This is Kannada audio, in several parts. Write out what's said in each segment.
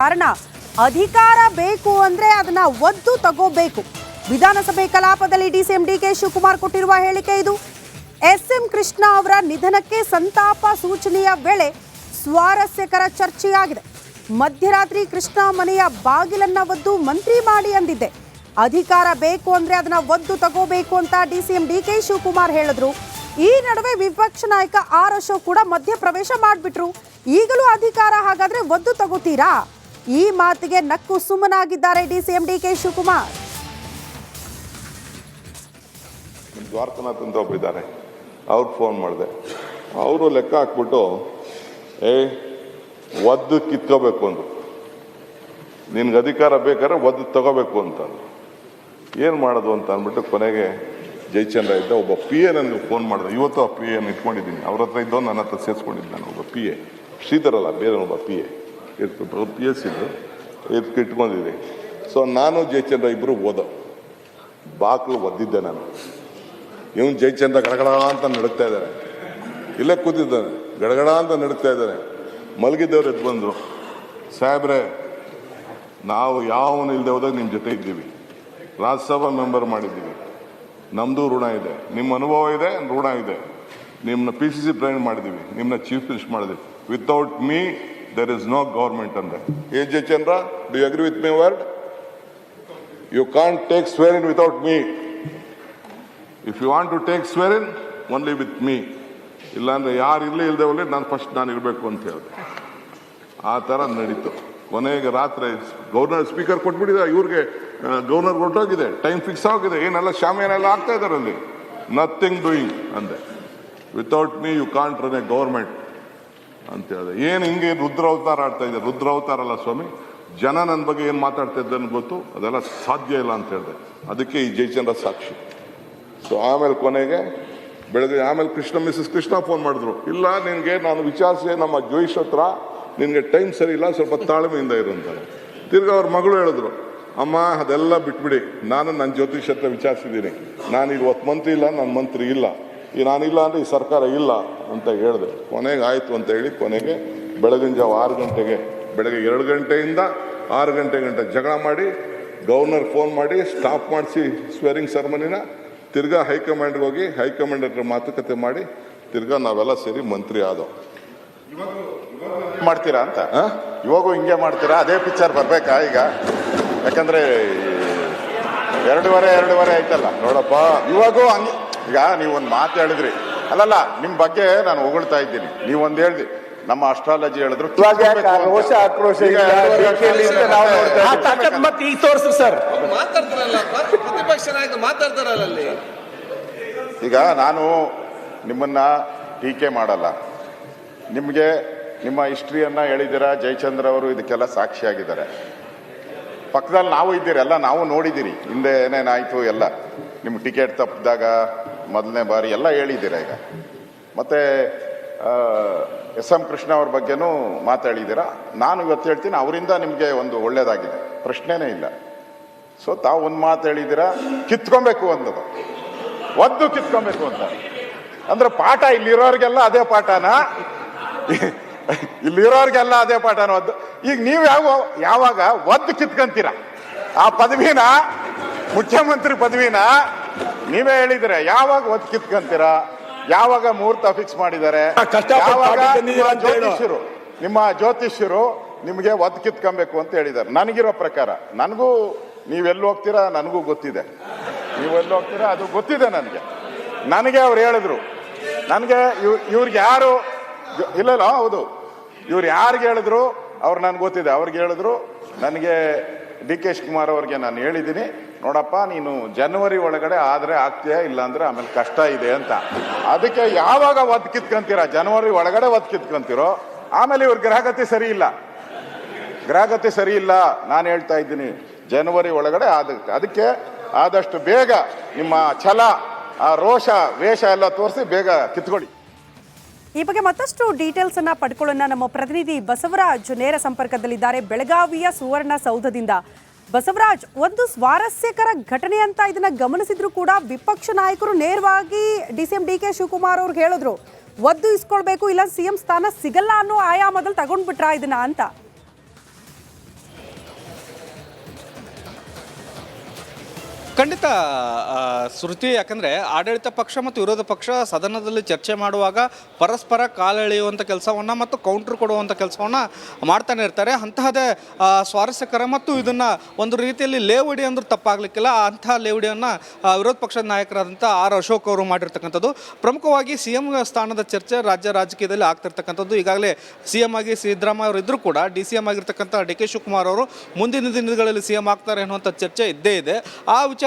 ಕಾರಣ ಅಧಿಕಾರ ಬೇಕು ಅಂದ್ರೆ ಅದನ್ನ ಒದ್ದು ತಗೋಬೇಕು. ವಿಧಾನಸಭೆ ಕಲಾಪದಲ್ಲಿ ಡಿಸಿಎಂ ಡಿಕೆ ಶಿವಕುಮಾರ್ ಕೊಟ್ಟಿರುವ ಹೇಳಿಕೆ ಇದು. ಎಸ್ಎಂ ಕೃಷ್ಣ ಅವರ ನಿಧನಕ್ಕೆ ಸಂತಾಪ ಸೂಚನೆಯ ವೇಳೆ ಸ್ವಾರಸ್ಯಕರ ಚರ್ಚೆಯಾಗಿದೆ. ಮಧ್ಯರಾತ್ರಿ ಕೃಷ್ಣ ಮನೆಯ ಬಾಗಿಲನ್ನ ಒದ್ದು ಮಂತ್ರಿ ಮಾಡಿ ಅಂದಿದ್ದೆ. ಅಧಿಕಾರ ಬೇಕು ಅಂದ್ರೆ ಅದನ್ನ ಒದ್ದು ತಗೋಬೇಕು ಅಂತ ಡಿಸಿಎಂ ಡಿಕೆ ಶಿವಕುಮಾರ್ ಹೇಳಿದ್ರು. ಈ ನಡುವೆ ವಿಪಕ್ಷ ನಾಯಕ ಆರ್ ಅಶೋಕ್ ಕೂಡ ಮಧ್ಯ ಪ್ರವೇಶ ಮಾಡಿಬಿಟ್ರು. ಈಗಲೂ ಅಧಿಕಾರ ಹಾಗಾದ್ರೆ ಒದ್ದು ತಗೋತೀರಾ? ಈ ಮಾತಿಗೆ ನಕ್ಕು ಸುಮ್ಮನಾಗಿದ್ದಾರೆ ಡಿಸಿಎಂ ಡಿಕೆ ಶಿವಕುಮಾರ್. ದ್ವಾರಕನಾಥ್ ಅಂತ ಒಬ್ಬರಿದ್ದಾರೆ, ಅವ್ರು ಫೋನ್ ಮಾಡಿದೆ. ಅವರು ಲೆಕ್ಕ ಹಾಕ್ಬಿಟ್ಟು ಒದ್ದು ಕಿತ್ಕೋಬೇಕು ಅಂದ್ರು. ನಿನ್ಗೆ ಅಧಿಕಾರ ಬೇಕಾದ್ರೆ ಒದ್ದು ತಗೋಬೇಕು ಅಂತಂದ್ರು. ಏನು ಮಾಡೋದು ಅಂತ ಅಂದ್ಬಿಟ್ಟು ಕೊನೆಗೆ ಜಯಚಂದ್ರ ಇದ್ದ ಒಬ್ಬ ಪಿ ಎ ನನಗೆ ಫೋನ್ ಮಾಡಿದೆ. ಇವತ್ತು ಆ ಪಿ ಎನ್ ಇಟ್ಕೊಂಡಿದ್ದೀನಿ. ಅವ್ರ ಹತ್ರ ಇದ್ದೋ ನನ್ನ ಹತ್ರ ಸೇರಿಸ್ಕೊಂಡಿದ್ದು. ನಾನು ಒಬ್ಬ ಪಿ ಎ ಶ್ರೀಧರ್ ಅಲ್ಲ, ಬೇರೆ ಒಬ್ಬ ಪಿ ಎ ಪಿ ಎಸ್ ಇದ್ದು ಇಟ್ಕೊಂಡಿದ್ದೆ. ಸೊ ನಾನು ಜಯಚಂದ್ರ ಇಬ್ಬರು ಓದೋ ಬಾಕ್ಲು ಒದ್ದಿದ್ದೆ. ನಾನು ಇವನು ಜಯಚಂದ್ರ ಗಡಗಡ ಅಂತ ನಡುಕ್ತಾ ಇದ್ದಾರೆ. ಇಲ್ಲೇ ಕೂತಿದ್ದಾನೆ, ಗಡಗಡ ಅಂತ ನಡುಕ್ತಾ ಇದ್ದಾನೆ. ಮಲಗಿದ್ದವ್ರು ಎದ್ದು ಬಂದರು, ಸಾಹೇಬ್ರೆ ನಾವು ಯಾವನು ಇಲ್ಲದೆ ಹೋದಾಗ ನಿಮ್ಮ ಜೊತೆ ಇದ್ದೀವಿ, ರಾಜ್ಯಸಭಾ ಮೆಂಬರ್ ಮಾಡಿದ್ದೀವಿ, ನಮ್ಮದು ಋಣ ಇದೆ, ನಿಮ್ಮ ಅನುಭವ ಇದೆ, ಋಣ ಇದೆ. ನಿಮ್ಮನ್ನ ಪಿ ಸಿ ಸಿ ಪ್ರೆಸಿಡೆಂಟ್ ಮಾಡಿದ್ದೀವಿ, ನಿಮ್ಮನ್ನ ಚೀಫ್ ಮಿನಿಸ್ಟರ್ ಮಾಡಿದ್ದೀವಿ. Without me there is no government ಅಂದೆ. ಏ Jayachandra, do you agree with my word? You can't take swearing without me. If you want to take swearing, only with me. ಇಲ್ಲಾಂದ್ರೆ ಯಾರು ಇಲ್ಲೇ ಇಲ್ಲದೆ ಹೋಗಲಿ, ನಾನು ಇರಬೇಕು ಅಂತ ಹೇಳಿದೆ. ಆ ಥರ ನಡೀತು. ಕೊನೆಗೆ ರಾತ್ರಿ ಗವರ್ನರ್ ಸ್ಪೀಕರ್ ಕೊಟ್ಬಿಟ್ಟಿದ್ದಾರೆ. ಇವ್ರಿಗೆ ಗವರ್ನರ್ ಹೊರಟೋಗಿದೆ, ಟೈಮ್ ಫಿಕ್ಸ್ ಆಗಿದೆ, ಏನೆಲ್ಲ ಶಾಮಿಯಾನೆಲ್ಲ ಆಗ್ತಾ ಇದ್ದಾರೆ ಅಲ್ಲಿ. ನಥಿಂಗ್ ಡೂಯಿಂಗ್ ಅಂದೆ. Without me you can't run a government ಅಂತ ಹೇಳಿದೆ. ಏನು ಹಿಂಗೆ ರುದ್ರಾವತಾರ ಆಡ್ತಾ ಇದೆ? ರುದ್ರಾವತಾರ ಅಲ್ಲ ಸ್ವಾಮಿ, ಜನ ನನ್ನ ಬಗ್ಗೆ ಏನು ಮಾತಾಡ್ತಾ ಇದ್ದಾನೆ ಗೊತ್ತು, ಅದೆಲ್ಲ ಸಾಧ್ಯ ಇಲ್ಲ ಅಂತ ಹೇಳಿದೆ. ಅದಕ್ಕೆ ಈ ಜಯಚಂದ್ರ ಸಾಕ್ಷಿ. ಸೊ ಆಮೇಲೆ ಕೊನೆಗೆ ಬೆಳಗ್ಗೆ ಆಮೇಲೆ ಮಿಸಸ್ ಕೃಷ್ಣ ಫೋನ್ ಮಾಡಿದ್ರು. ಇಲ್ಲ, ನಿನಗೆ ನಾನು ವಿಚಾರಿಸಿ ನಮ್ಮ ಜೋಯಿಷ್ ಹತ್ರ ನಿನಗೆ ಟೈಮ್ ಸರಿ ಇಲ್ಲ, ಸ್ವಲ್ಪ ತಾಳ್ಮೆಯಿಂದ ಇರು ಅಂತಾರೆ. ತಿರ್ಗಿ ಅವ್ರ ಮಗಳು ಹೇಳಿದ್ರು, ಅಮ್ಮ ಅದೆಲ್ಲ ಬಿಟ್ಬಿಡಿ, ನಾನು ನನ್ನ ಜ್ಯೋತಿಷ್ ಹತ್ರ ವಿಚಾರಿಸಿದ್ದೀನಿ, ನಾನೀಗ ಇವತ್ತು ಮಂತ್ರಿ ಇಲ್ಲ, ನನ್ನ ಮಂತ್ರಿ ಇಲ್ಲ, ನಾನಿಲ್ಲ ಅಂದರೆ ಈ ಸರ್ಕಾರ ಇಲ್ಲ ಅಂತ ಹೇಳಿದೆ. ಕೊನೆಗೆ ಆಯಿತು ಅಂತ ಹೇಳಿ ಕೊನೆಗೆ ಬೆಳಗಿನ ಜಾವ 6 ಗಂಟೆಗೆ, ಬೆಳಗ್ಗೆ 2 ಗಂಟೆಯಿಂದ 6 ಗಂಟೆ ಜಗಳ ಮಾಡಿ ಗವರ್ನರ್ ಫೋನ್ ಮಾಡಿ ಸ್ಟಾಪ್ ಮಾಡಿಸಿ ಸ್ವೇರಿಂಗ್ ಸೆರೆಮನಿನ. ತಿರ್ಗಾ ಹೈಕಮಾಂಡ್ಗೆ ಹೋಗಿ ಹೈಕಮಾಂಡ್ ಹತ್ರ ಮಾತುಕತೆ ಮಾಡಿ ತಿರ್ಗಾ ನಾವೆಲ್ಲ ಸೇರಿ ಮಂತ್ರಿ ಆದವು. ಮಾಡ್ತೀರಾ ಅಂತ ಇವಾಗೂ ಹಿಂಗೆ ಮಾಡ್ತೀರಾ? ಅದೇ ಪಿಕ್ಚರ್ ಬರ್ಬೇಕಾ ಈಗ? ಯಾಕಂದ್ರೆ 2.5 ಆಯ್ತಲ್ಲ ನೋಡಪ್ಪ. ಇವಾಗೂ ಹಂಗೆ. ಈಗ ನೀವೊಂದು ಮಾತು ಹೇಳಿದ್ರಿ, ಅಲ್ಲಲ್ಲ ನಿಮ್ಮ ಬಗ್ಗೆ ನಾನು ಹೊಗಳ್ತಾ ಇದ್ದೀನಿ. ನೀವೊಂದು ಹೇಳ್ದಿ, ನಮ್ಮ ಅಸ್ಟ್ರಾಲಜಿ ಹೇಳಿದ್ರು ರೋಷ ಆಕ್ರೋಶ ಈಗ ನಾನು ನಿಮ್ಮನ್ನ ಟೀಕೆ ಮಾಡಲ್ಲ. ನಿಮಗೆ ನಿಮ್ಮ ಹಿಸ್ಟ್ರಿಯನ್ನ ಹೇಳಿದ್ದೀರಾ. ಜಯಚಂದ್ರ ಅವರು ಇದಕ್ಕೆಲ್ಲ ಸಾಕ್ಷಿಯಾಗಿದ್ದಾರೆ. ಪಕ್ಕದಲ್ಲಿ ನಾವು ಇದ್ದೀರಿ, ಎಲ್ಲ ನಾವು ನೋಡಿದ್ದೀರಿ ಹಿಂದೆ ಏನೇನಾಯ್ತು ಎಲ್ಲ. ನಿಮ್ಮ ಟಿಕೆಟ್ ತಪ್ಪಿದಾಗ ಮೊದಲನೇ ಬಾರಿ ಎಲ್ಲ ಹೇಳಿದ್ದೀರ. ಈಗ ಮತ್ತೆ ಎಸ್ ಎಂ ಕೃಷ್ಣ ಅವ್ರ ಬಗ್ಗೆನೂ ಮಾತಾಡಿದ್ದೀರಾ. ನಾನು ಇವತ್ತು ಹೇಳ್ತೀನಿ, ಅವರಿಂದ ನಿಮಗೆ ಒಂದು ಒಳ್ಳೇದಾಗಿದೆ, ಪ್ರಶ್ನೆನೇ ಇಲ್ಲ. ಸೊ ತಾವು ಒಂದು ಮಾತು ಹೇಳಿದ್ದೀರಾ, ಕಿತ್ಕೊಬೇಕು ಅನ್ನೋದು, ಒದ್ದು ಕಿತ್ಕೊಬೇಕು ಅಂತ. ಅಂದ್ರೆ ಪಾಠ ಇಲ್ಲಿರೋರಿಗೆಲ್ಲ ಅದೇ ಪಾಠನ, ಇಲ್ಲಿರೋರಿಗೆಲ್ಲ ಅದೇ ಪಾಠನ ಒದ್ದು. ಈಗ ನೀವು ಯಾವಾಗ ಒದ್ದು ಕಿತ್ಕೊಂತೀರ ಆ ಪದವಿನ, ಮುಖ್ಯಮಂತ್ರಿ ಪದವಿನ ನೀವೇ ಹೇಳಿದ್ರೆ, ಯಾವಾಗ ಒದ್ದು ಕಿತ್ಕೊಂತೀರಾ? ಯಾವಾಗ ಮುಹೂರ್ತ ಫಿಕ್ಸ್ ಮಾಡಿದ್ದಾರೆ? ನಿಮ್ಮ ಜ್ಯೋತಿಷ್ಯರು ನಿಮಗೆ ಒದ್ದು ಕಿತ್ಕೊಬೇಕು ಅಂತ ಹೇಳಿದ್ದಾರೆ. ನನಗಿರೋ ಪ್ರಕಾರ, ನನಗೂ ನೀವೆಲ್ಲಿ ಹೋಗ್ತೀರಾ ನನಗೂ ಗೊತ್ತಿದೆ, ನೀವೆಲ್ಲಿ ಹೋಗ್ತೀರಾ ಅದು ಗೊತ್ತಿದೆ ನನಗೆ ಅವ್ರು ಹೇಳಿದ್ರು. ನನಗೆ ಇವ್ರಿಗೆ ಯಾರು ಇಲ್ಲ, ಹೌದು, ಇವ್ರು ಯಾರಿಗೆ ಹೇಳಿದ್ರು ಅವ್ರು ನನ್ಗೆ ಗೊತ್ತಿದೆ. ಅವ್ರಿಗೆ ಹೇಳಿದ್ರು, ನನಗೆ ಡಿ ಕೆ ಶಿವಕುಮಾರ್ ಅವ್ರಿಗೆ ನಾನು ಹೇಳಿದ್ದೀನಿ, ನೋಡಪ್ಪ ನೀನು ಜನವರಿ ಒಳಗಡೆ ಆದರೆ ಆಗ್ತೀಯಾ, ಇಲ್ಲ ಅಂದ್ರೆ ಆಮೇಲೆ ಕಷ್ಟ ಇದೆ ಅಂತ. ಅದಕ್ಕೆ ಯಾವಾಗ ಒದ್ದು ಕಿತ್ಕೊಂತೀರಾ? ಜನವರಿ ಒಳಗಡೆ ಒದ್ದು ಕಿತ್ಕೊಂತೀರೋ. ಆಮೇಲೆ ಇವ್ರ ಗ್ರಹಗತಿ ಸರಿ ಇಲ್ಲ. ನಾನು ಹೇಳ್ತಾ ಇದ್ದೀನಿ, ಜನವರಿ ಒಳಗಡೆ ಅದಕ್ಕೆ ಆದಷ್ಟು ಬೇಗ ನಿಮ್ಮ ಛಲ, ಆ ರೋಷ ವೇಷ ಎಲ್ಲ ತೋರಿಸಿ ಬೇಗ ಕಿತ್ಕೊಳ್ಳಿ. ಈ ಬಗ್ಗೆ ಮತ್ತಷ್ಟು ಡೀಟೇಲ್ಸ್ ಅನ್ನ ಪಡ್ಕೊಳ್ಳೋಣ. ನಮ್ಮ ಪ್ರತಿನಿಧಿ ಬಸವರಾಜ್ ನೇರ ಸಂಪರ್ಕದಲ್ಲಿದ್ದಾರೆ ಬೆಳಗಾವಿಯ ಸುವರ್ಣಸೌಧದಿಂದ. ಬಸವರಾಜ್, ಒಂದು ಸ್ವಾರಸ್ಯಕರ ಘಟನೆ ಅಂತ ಇದನ್ನ ಗಮನಿಸಿದ್ರು ಕೂಡ ವಿಪಕ್ಷ ನಾಯಕರು ನೇರವಾಗಿ ಡಿಸಿಎಂ ಡಿಕೆ ಶಿವಕುಮಾರ್ ಅವ್ರಿಗೆ ಹೇಳಿದ್ರು, ಒದ್ದು ಇಸ್ಕೊಳ್ಬೇಕು, ಇಲ್ಲ ಸಿಎಂ ಸ್ಥಾನ ಸಿಗಲ್ಲ ಅನ್ನೋ ಆಯಾಮದಲ್ಲಿ ತಗೊಂಡ್ಬಿಟ್ರಾ ಇದನ್ನ ಅಂತ? ಖಂಡಿತ ಶ್ರುತಿ, ಯಾಕಂದರೆ ಆಡಳಿತ ಪಕ್ಷ ಮತ್ತು ವಿರೋಧ ಪಕ್ಷ ಸದನದಲ್ಲಿ ಚರ್ಚೆ ಮಾಡುವಾಗ ಪರಸ್ಪರ ಕಾಲೆಳೆಯುವಂಥ ಕೆಲಸವನ್ನು ಮತ್ತು ಕೌಂಟ್ರ್ ಕೊಡುವಂಥ ಕೆಲಸವನ್ನು ಮಾಡ್ತಾನೆ ಇರ್ತಾರೆ. ಅಂತಹದೇ ಸ್ವಾರಸ್ಯಕರ ಮತ್ತು ಇದನ್ನು ಒಂದು ರೀತಿಯಲ್ಲಿ ಲೇವಡಿ ಅಂದ್ರೂ ತಪ್ಪಾಗಲಿಕ್ಕಿಲ್ಲ. ಅಂತಹ ಲೇವಡಿಯನ್ನು ವಿರೋಧ ಪಕ್ಷದ ನಾಯಕರಾದಂಥ ಆರ್ ಅಶೋಕ್ ಅವರು ಮಾಡಿರ್ತಕ್ಕಂಥದ್ದು. ಪ್ರಮುಖವಾಗಿ ಸಿ ಎಂ ಸ್ಥಾನದ ಚರ್ಚೆ ರಾಜ್ಯ ರಾಜಕೀಯದಲ್ಲಿ ಆಗ್ತಿರ್ತಕ್ಕಂಥದ್ದು. ಈಗಾಗಲೇ ಸಿ ಎಂ ಆಗಿ ಸಿದ್ದರಾಮಯ್ಯ ಅವರು ಇದ್ದರೂ ಕೂಡ ಡಿ ಸಿ ಎಂ ಆಗಿರ್ತಕ್ಕಂಥ ಡಿ ಕೆ ಶಿವಕುಮಾರ್ ಅವರು ಮುಂದಿನ ದಿನಗಳಲ್ಲಿ ಸಿ ಎಂ ಆಗ್ತಾರೆ ಅನ್ನುವಂಥ ಚರ್ಚೆ ಇದ್ದೇ ಇದೆ. ಆ ವಿಚಾರವಾಗಿ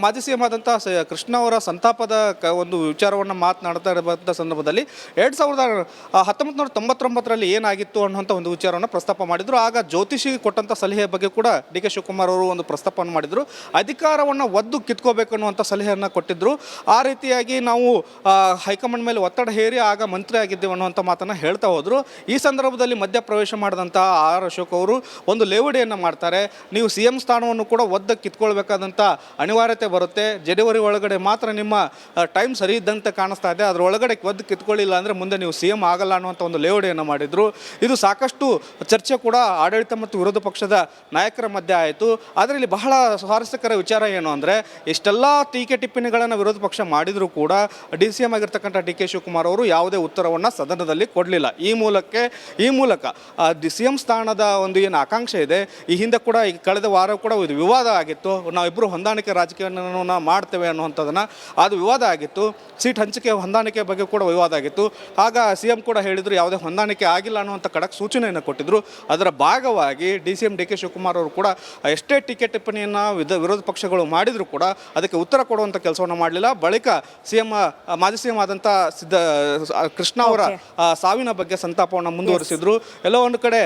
ಮಾಜಿ ಸಿ ಎಂ ಆದಂಥ ಕೃಷ್ಣ ಅವರ ಸಂತಾಪದ ಒಂದು ವಿಚಾರವನ್ನು ಮಾತನಾಡ್ತಾ ಇರುವಂಥ ಸಂದರ್ಭದಲ್ಲಿ 1999ರಲ್ಲಿ ಏನಾಗಿತ್ತು ಅನ್ನುವಂಥ ಒಂದು ವಿಚಾರವನ್ನು ಪ್ರಸ್ತಾಪ ಮಾಡಿದರು. ಆಗ ಜ್ಯೋತಿಷಿ ಕೊಟ್ಟಂಥ ಸಲಹೆ ಬಗ್ಗೆ ಕೂಡ ಡಿ ಕೆ ಶಿವಕುಮಾರ್ ಅವರು ಒಂದು ಪ್ರಸ್ತಾಪವನ್ನು ಮಾಡಿದರು. ಅಧಿಕಾರವನ್ನು ಒದ್ದು ಕಿತ್ಕೋಬೇಕು ಅನ್ನುವಂಥ ಸಲಹೆಯನ್ನು ಕೊಟ್ಟಿದ್ದರು. ಆ ರೀತಿಯಾಗಿ ನಾವು ಹೈಕಮಾಂಡ್ ಮೇಲೆ ಒತ್ತಡ ಹೇರಿ ಆಗ ಮಂತ್ರಿ ಆಗಿದ್ದೇವೆ ಅನ್ನುವಂಥ ಮಾತನ್ನು ಹೇಳ್ತಾ ಹೋದರು. ಈ ಸಂದರ್ಭದಲ್ಲಿ ಮಧ್ಯಪ್ರವೇಶ ಮಾಡಿದಂಥ ಆರ್ ಅಶೋಕ್ ಅವರು ಒಂದು ಲೇವಡಿಯನ್ನು ಮಾಡ್ತಾರೆ. ನೀವು ಸಿ ಎಂ ಸ್ಥಾನವನ್ನು ಕೂಡ ಒದ್ದು ಕಿತ್ಕೊಳ್ಬೇಕಾದಂಥ ಅನಿವಾರ್ಯತೆ ಬರುತ್ತೆ. ಜನವರಿ ಒಳಗಡೆ ಮಾತ್ರ ನಿಮ್ಮ ಟೈಮ್ ಸರಿ ಇದ್ದಂತೆ ಕಾಣಿಸ್ತಾ ಇದೆ. ಅದರೊಳಗಡೆ ಒದ್ದು ಕಿತ್ಕೊಳ್ಳಿಲ್ಲ ಅಂದರೆ ಮುಂದೆ ನೀವು ಸಿ ಎಂ ಆಗಲ್ಲ ಅನ್ನುವಂಥ ಒಂದು ಲೇವಡಿಯನ್ನು ಮಾಡಿದರು. ಇದು ಸಾಕಷ್ಟು ಚರ್ಚೆ ಕೂಡ ಆಡಳಿತ ಮತ್ತು ವಿರೋಧ ಪಕ್ಷದ ನಾಯಕರ ಮಧ್ಯೆ ಆಯಿತು. ಆದರೆ ಇಲ್ಲಿ ಬಹಳ ಸ್ವಾರಸ್ಯಕರ ವಿಚಾರ ಏನು ಅಂದರೆ, ಇಷ್ಟೆಲ್ಲ ಟೀಕೆ ಟಿಪ್ಪಣಿಗಳನ್ನು ವಿರೋಧ ಪಕ್ಷ ಮಾಡಿದರೂ ಕೂಡ ಡಿ ಸಿ ಎಂ ಆಗಿರ್ತಕ್ಕಂಥ ಡಿ ಕೆ ಶಿವಕುಮಾರ್ ಅವರು ಯಾವುದೇ ಉತ್ತರವನ್ನು ಸದನದಲ್ಲಿ ಕೊಡಲಿಲ್ಲ. ಈ ಮೂಲಕ ಸಿ ಎಂ ಸ್ಥಾನದ ಒಂದು ಏನು ಆಕಾಂಕ್ಷೆ ಇದೆ, ಈ ಹಿಂದೆ ಕೂಡ ಈ ಕಳೆದ ವಾರ ಕೂಡ ಇದು ವಿವಾದ ಆಗಿತ್ತು. ನಾವಿಬ್ಬರು ಹೊಂದಾಣಿಕೆ ರಾಜಕೀಯವನ್ನು ಮಾಡ್ತೇವೆ ಅನ್ನುವಂಥದ್ದನ್ನು ಅದು ವಿವಾದ ಆಗಿತ್ತು. ಸೀಟ್ ಹಂಚಿಕೆ ಹೊಂದಾಣಿಕೆ ಬಗ್ಗೆ ಕೂಡ ವಿವಾದ ಆಗಿತ್ತು. ಆಗ ಸಿ ಎಂ ಕೂಡ ಹೇಳಿದರು ಯಾವುದೇ ಹೊಂದಾಣಿಕೆ ಆಗಿಲ್ಲ ಅನ್ನುವಂಥ ಖಡಕ್ ಸೂಚನೆಯನ್ನು ಕೊಟ್ಟಿದ್ದರು. ಅದರ ಭಾಗವಾಗಿ D C M D K Shivakumar ಅವರು ಕೂಡ ಎಷ್ಟೇ ಟೀಕೆ ಟಿಪ್ಪಣಿಯನ್ನು ವಿರೋಧ ಪಕ್ಷಗಳು ಮಾಡಿದರೂ ಕೂಡ ಅದಕ್ಕೆ ಉತ್ತರ ಕೊಡುವಂಥ ಕೆಲಸವನ್ನು ಮಾಡಲಿಲ್ಲ. ಬಳಿಕ ಮಾಜಿ ಸಿ ಎಂ ಆದಂಥ ಕೃಷ್ಣ ಅವರ ಸಾವಿನ ಬಗ್ಗೆ ಸಂತಾಪವನ್ನು ಮುಂದುವರಿಸಿದ್ರು. ಎಲ್ಲೋ ಒಂದು ಕಡೆ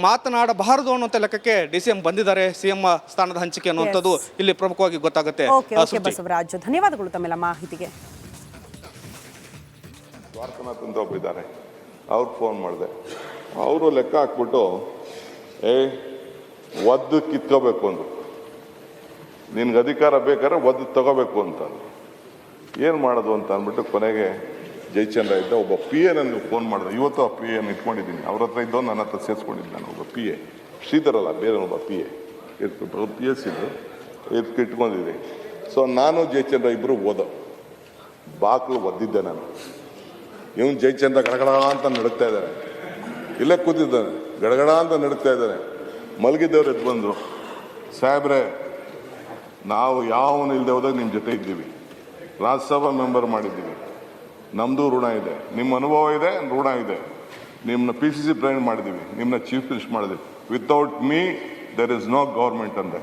ಮಾತನಾಡಬಾರದು ಅನ್ನುವಂಥ ಲೆಕ್ಕಕ್ಕೆ ಡಿ ಸಿ ಎಂ ಬಂದಿದ್ದಾರೆ. ಸಿ ಎಂ ಸ್ಥಾನದ ಹಂಚಿಕೆ ಅನ್ನುವಂಥದ್ದು ಇಲ್ಲಿ ಪ್ರಮುಖವಾಗಿ ಗೊತ್ತಾಗುತ್ತೆ. ಬಸವರಾಜ್, ಧನ್ಯವಾದಗಳು ತಮ್ಮೆಲ್ಲ ಮಾಹಿತಿಗೆ. ದ್ವಾರಕನಾಥ್ ಅಂತ ಒಬ್ಬಿದ್ದಾರೆ, ಅವ್ರು ಫೋನ್ ಮಾಡಿದೆ. ಅವರು ಲೆಕ್ಕ ಹಾಕ್ಬಿಟ್ಟು ಒದ್ದು ಕಿತ್ಕೋಬೇಕು ಅಂದರು. ನಿನ್ಗೆ ಅಧಿಕಾರ ಬೇಕಾದ್ರೆ ಒದ್ದು ತಗೋಬೇಕು ಅಂತ ಏನು ಮಾಡೋದು ಅಂತ ಅಂದ್ಬಿಟ್ಟು ಕೊನೆಗೆ ಜಯಚಂದ್ರ ಇದ್ದ ಒಬ್ಬ ಪಿ ಎ ನನಗೆ ಫೋನ್ ಮಾಡಿದೆ. ಇವತ್ತು ಆ ಪಿ ಎನ್ ಇಟ್ಕೊಂಡಿದ್ದೀನಿ. ಅವ್ರ ಹತ್ರ ಇದ್ದೋ ನನ್ನ ಹತ್ರ ಸೇರಿಸ್ಕೊಂಡಿದ್ದೀನಿ. ನಾನು ಒಬ್ಬ ಪಿ ಎ ಶ್ರೀಧರಲ್ಲ, ಬೇರೆ ಒಬ್ಬ ಪಿ ಎ ಪಿ ಎಸ್ ಇದ್ದು ಇಟ್ಕೊಂಡಿದ್ದೀನಿ. ಸೊ ನಾನು ಜಯಚಂದ್ರ ಇಬ್ಬರು ಓದೋ ಬಾಕ್ಲು ಒದ್ದಿದ್ದೆ ನಾನು. ಇವನು ಜಯಚಂದ್ರ ಗಡಗಡ ಅಂತ ನಡುಕ್ತಾ ಇದ್ದಾನೆ, ಇಲ್ಲೇ ಕೂತಿದ್ದಾನೆ, ಗಡಗಡ ಅಂತ ನಡುಕ್ತಾ ಇದ್ದಾನೆ. ಮಲಗಿದ್ದವ್ರು ಎದ್ದು ಬಂದರು, ಸಾಹೇಬ್ರೆ ನಾವು ಯಾವನು ಇಲ್ಲದೆ ಹೋದಾಗ ನಿಮ್ಮ ಜೊತೆ ಇದ್ದೀವಿ, ರಾಜ್ಯಸಭಾ ಮೆಂಬರ್ ಮಾಡಿದ್ದೀವಿ, ನಮ್ಮದು ಋಣ ಇದೆ, ನಿಮ್ಮ ಅನುಭವ ಇದೆ, ಋಣ ಇದೆ. ನಿಮ್ಮನ್ನ PCC ಪ್ರೆಸಿಡೆಂಟ್ ಮಾಡಿದ್ದೀವಿ, ನಿಮ್ಮನ್ನ ಚೀಫ್ ಮಿನಿಸ್ಟರ್ ಮಾಡಿದ್ದೀವಿ. Without me there is no government ಅಂದೆ.